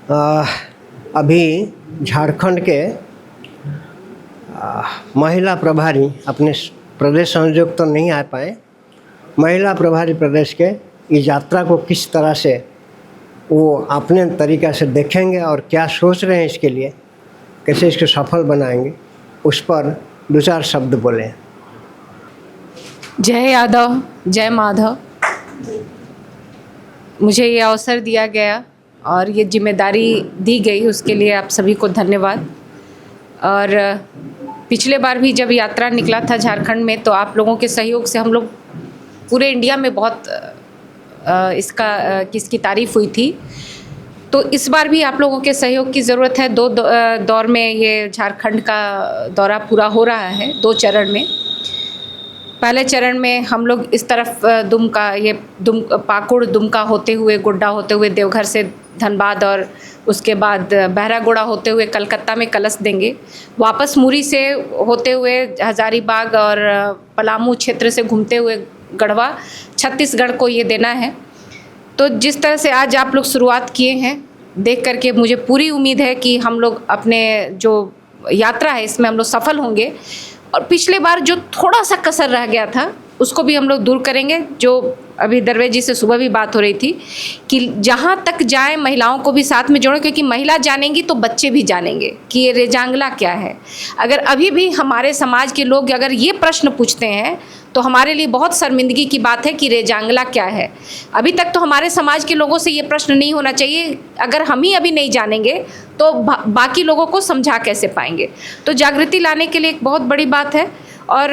अभी झारखंड के महिला प्रभारी अपने प्रदेश संयोजक तो नहीं आ पाए। महिला प्रभारी प्रदेश के इस यात्रा को किस तरह से वो अपने तरीक़ा से देखेंगे और क्या सोच रहे हैं इसके लिए, कैसे इसको सफल बनाएंगे, उस पर दो चार शब्द बोलें। जय यादव, जय माधव। मुझे ये अवसर दिया गया और ये जिम्मेदारी दी गई, उसके लिए आप सभी को धन्यवाद। और पिछले बार भी जब यात्रा निकला था झारखंड में, तो आप लोगों के सहयोग से हम लोग पूरे इंडिया में बहुत इसकी तारीफ़ हुई थी। तो इस बार भी आप लोगों के सहयोग की ज़रूरत है। दो दौर में ये झारखंड का दौरा पूरा हो रहा है, 2 चरण में। पहले चरण में हम लोग इस तरफ पाकुड़ दुमका होते हुए, गोड्डा होते हुए देवघर से धनबाद, और उसके बाद बहरागोड़ा होते हुए कलकत्ता में कलश देंगे। वापस मुरी से होते हुए हजारीबाग और पलामू क्षेत्र से घूमते हुए गढ़वा, छत्तीसगढ़ को ये देना है। तो जिस तरह से आज आप लोग शुरुआत किए हैं, देख करके मुझे पूरी उम्मीद है कि हम लोग अपने जो यात्रा है इसमें हम लोग सफल होंगे। और पिछले बार जो थोड़ा सा कसर रह गया था उसको भी हम लोग दूर करेंगे। जो अभी दरवेश जी से सुबह भी बात हो रही थी कि जहाँ तक जाएं महिलाओं को भी साथ में जोड़ें, क्योंकि महिला जानेंगी तो बच्चे भी जानेंगे कि ये रेजांगला क्या है। अगर अभी भी हमारे समाज के लोग अगर ये प्रश्न पूछते हैं तो हमारे लिए बहुत शर्मिंदगी की बात है कि रेजांगला क्या है। अभी तक तो हमारे समाज के लोगों से ये प्रश्न नहीं होना चाहिए। अगर हम ही अभी नहीं जानेंगे तो बाकी लोगों को समझा कैसे पाएंगे। तो जागृति लाने के लिए एक बहुत बड़ी बात है। और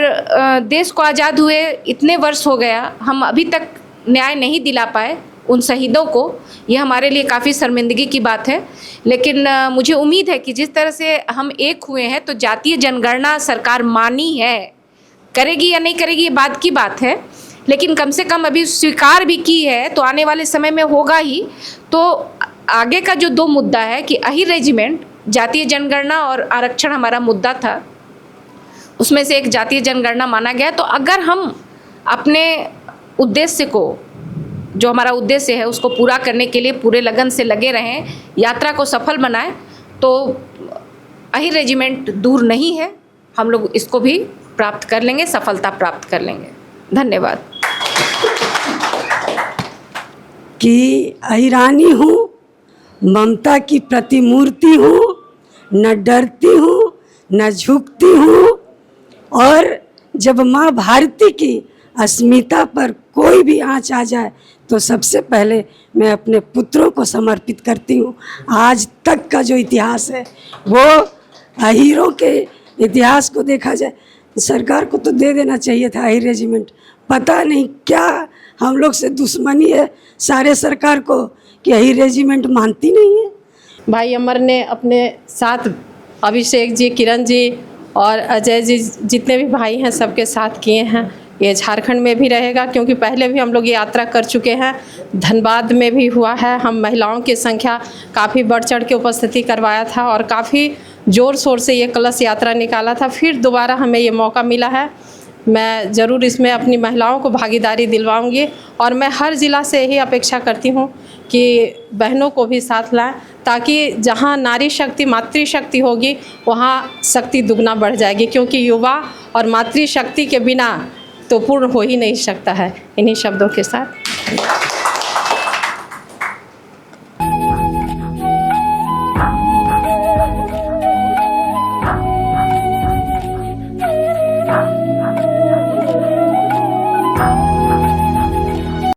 देश को आज़ाद हुए इतने वर्ष हो गया, हम अभी तक न्याय नहीं दिला पाए उन शहीदों को। ये हमारे लिए काफ़ी शर्मिंदगी की बात है। लेकिन मुझे उम्मीद है कि जिस तरह से हम एक हुए हैं, तो जातीय जनगणना सरकार मानी है, करेगी या नहीं करेगी ये बाद की बात है, लेकिन कम से कम अभी स्वीकार भी की है, तो आने वाले समय में होगा ही। तो आगे का जो 2 मुद्दा है कि अहिर रेजिमेंट, जातीय जनगणना और आरक्षण हमारा मुद्दा था, उसमें से एक जातीय जनगणना माना गया। तो अगर हम अपने उद्देश्य को, जो हमारा उद्देश्य है, उसको पूरा करने के लिए पूरे लगन से लगे रहें, यात्रा को सफल बनाएं, तो अहिर रेजिमेंट दूर नहीं है। हम लोग इसको भी प्राप्त कर लेंगे, सफलता प्राप्त कर लेंगे। धन्यवाद। कि अहिरानी हूँ, ममता की प्रतिमूर्ति हूँ, न डरती हूँ न झुकती हूँ, और जब माँ भारती की अस्मिता पर कोई भी आँच आ जाए तो सबसे पहले मैं अपने पुत्रों को समर्पित करती हूँ। आज तक का जो इतिहास है वो अहीरों के इतिहास को देखा जाए, सरकार को तो दे देना चाहिए था अहीर रेजिमेंट। पता नहीं क्या हम लोग से दुश्मनी है सारे सरकार को कि अहीर रेजिमेंट मानती नहीं है। भाई अमर ने अपने साथ अभिषेक जी, किरण जी और अजय जी, जितने भी भाई हैं सबके साथ किए हैं। ये झारखंड में भी रहेगा, क्योंकि पहले भी हम लोग ये यात्रा कर चुके हैं। धनबाद में भी हुआ है। हम महिलाओं की संख्या काफ़ी बढ़ चढ़ के उपस्थिति करवाया था और काफ़ी ज़ोर शोर से ये कलश यात्रा निकाला था। फिर दोबारा हमें ये मौका मिला है। मैं ज़रूर इसमें अपनी महिलाओं को भागीदारी दिलवाऊंगी और मैं हर ज़िला से यही अपेक्षा करती हूँ कि बहनों को भी साथ लाएं, ताकि जहाँ नारी शक्ति, मातृशक्ति होगी, वहाँ शक्ति दुगना बढ़ जाएगी। क्योंकि युवा और मातृशक्ति के बिना तो पूर्ण हो ही नहीं सकता है। इन्हीं शब्दों के साथ